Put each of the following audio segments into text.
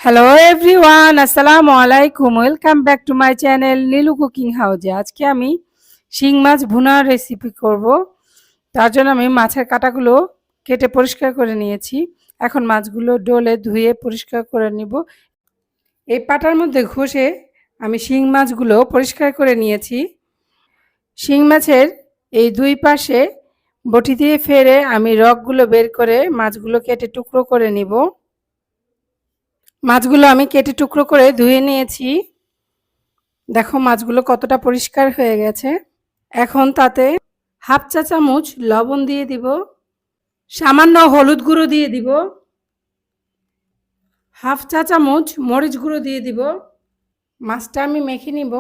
Hello everyone, আসসালামু আলাইকুম। Welcome back to my channel Nilu cooking হাউজে। আজকে আমি শিং মাছ ভুনার রেসিপি করব। তার জন্য আমি মাছের কাঁটাগুলো কেটে পরিষ্কার করে নিয়েছি। এখন মাছগুলো ডলে ধুয়ে পরিষ্কার করে নিব। এই পাটার মধ্যে ঘষে আমি শিং মাছগুলো পরিষ্কার করে নিয়েছি। শিং মাছের এই দুই পাশে বটি দিয়ে ফেরে আমি রগগুলো বের করে মাছগুলো কেটে টুকরো করে নিব। মাছগুলো আমি কেটে টুকরো করে ধুয়ে নিয়েছি। দেখো মাছগুলো কতটা পরিষ্কার হয়ে গেছে। এখন তাতে হাফ চা চামচ লবণ দিয়ে দিব, সামান্য হলুদ গুঁড়ো দিয়ে দিব, হাফ চা চামচ মরিচ গুঁড়ো দিয়ে দিব। মাছটা আমি মেখে নিব।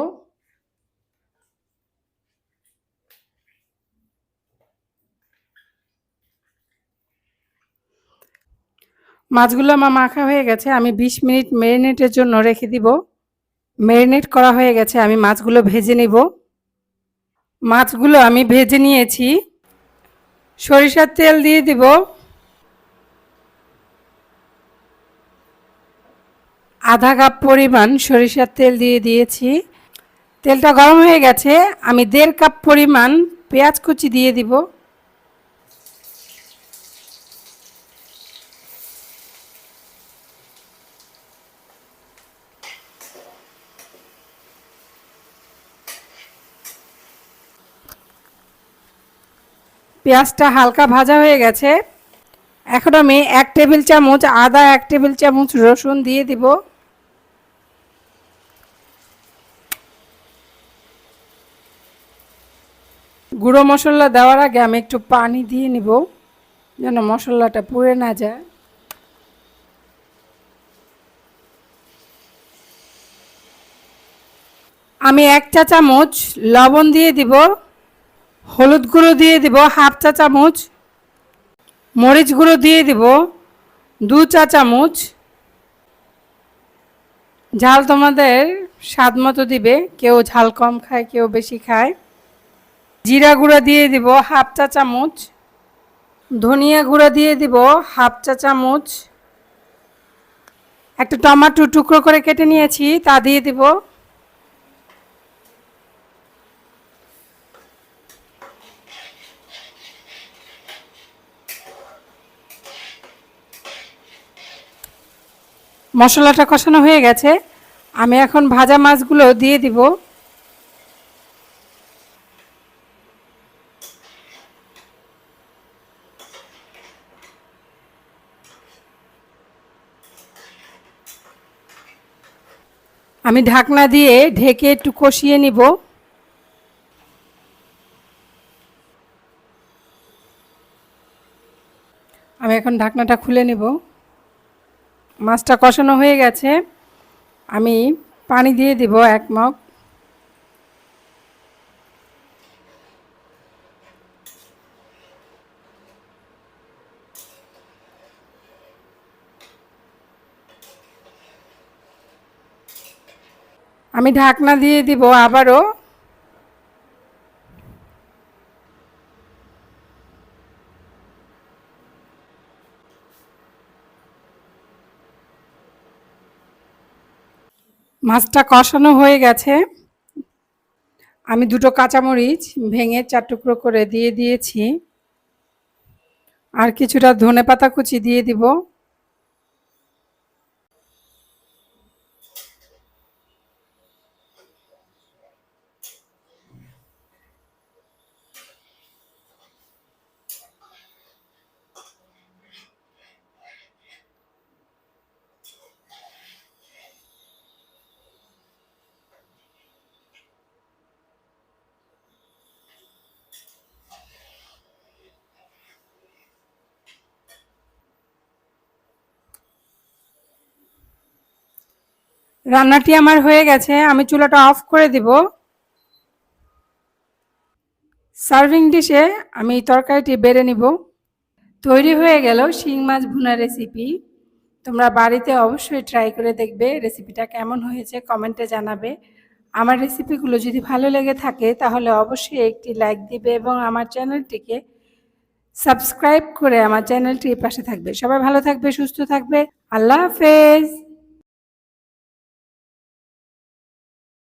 মাছগুলো আমার মাখা হয়ে গেছে। আমি 20 মিনিট ম্যারিনেটের জন্য রেখে দিব। ম্যারিনেট করা হয়ে গেছে, আমি মাছগুলো ভেজে নিব। মাছগুলো আমি ভেজে নিয়েছি। সরিষার তেল দিয়ে দিব, আধা কাপ পরিমাণ সরিষার তেল দিয়ে দিয়েছি। তেলটা গরম হয়ে গেছে, আমি 1.5 কাপ পরিমাণ পেঁয়াজ কুচি দিয়ে দিব। পেঁয়াজটা হালকা ভাজা হয়ে গেছে। এখন আমি 1 টেবিল চামচ আদা, 1 টেবিল চামচ রসুন দিয়ে দিব। গুঁড়ো মশলা দেওয়ার আগে আমি একটু পানি দিয়ে নিব যেন মশলাটা পুড়ে না যায়। আমি 1 চা চামচ লবণ দিয়ে দিব, হলুদ গুঁড়ো দিয়ে দিব হাফ চা চামচ, মরিচ গুঁড়ো দিয়ে দিব 2 চা চামচ। ঝাল তোমাদের স্বাদ মতো দিবে, কেউ ঝাল কম খায়, কেউ বেশি খায়। জিরা গুঁড়ো দিয়ে দিব হাফ চা চামচ, ধনিয়া গুঁড়ো দিয়ে দিব হাফ চা চামচ। একটা টমেটো টুকরো করে কেটে নিয়েছি, তা দিয়ে দিব। মশলাটা কষানো হয়ে গেছে, আমি এখন ভাজা মাছগুলো দিয়ে দিব। আমি ঢাকনা দিয়ে ঢেকে একটু কষিয়ে নিব। আমি এখন ঢাকনাটা খুলে নিব। মাছটা কষানো হয়ে গেছে, আমি পানি দিয়ে দিব 1 মগ। আমি ঢাকনা দিয়ে দিব আবারও। মাছটা কষানো হয়ে গেছে, আমি 2টো কাঁচামরিচ ভেঙে 4 টুকরো করে দিয়ে দিয়েছি। আর কিছুটা ধনেপাতা কুচি দিয়ে দিব। রান্নাটি আমার হয়ে গেছে, আমি চুলাটা অফ করে দিব। সার্ভিং ডিশে আমি তরকারিটি বেড়ে নিব। তৈরি হয়ে গেল শিং মাছ ভুনা রেসিপি। তোমরা বাড়িতে অবশ্যই ট্রাই করে দেখবে, রেসিপিটা কেমন হয়েছে কমেন্টে জানাবে। আমার রেসিপিগুলো যদি ভালো লেগে থাকে তাহলে অবশ্যই একটি লাইক দিবে এবং আমার চ্যানেলটিকে সাবস্ক্রাইব করে আমার চ্যানেলটির পাশে থাকবে। সবাই ভালো থাকবে, সুস্থ থাকবে। আল্লাহ হাফেজ।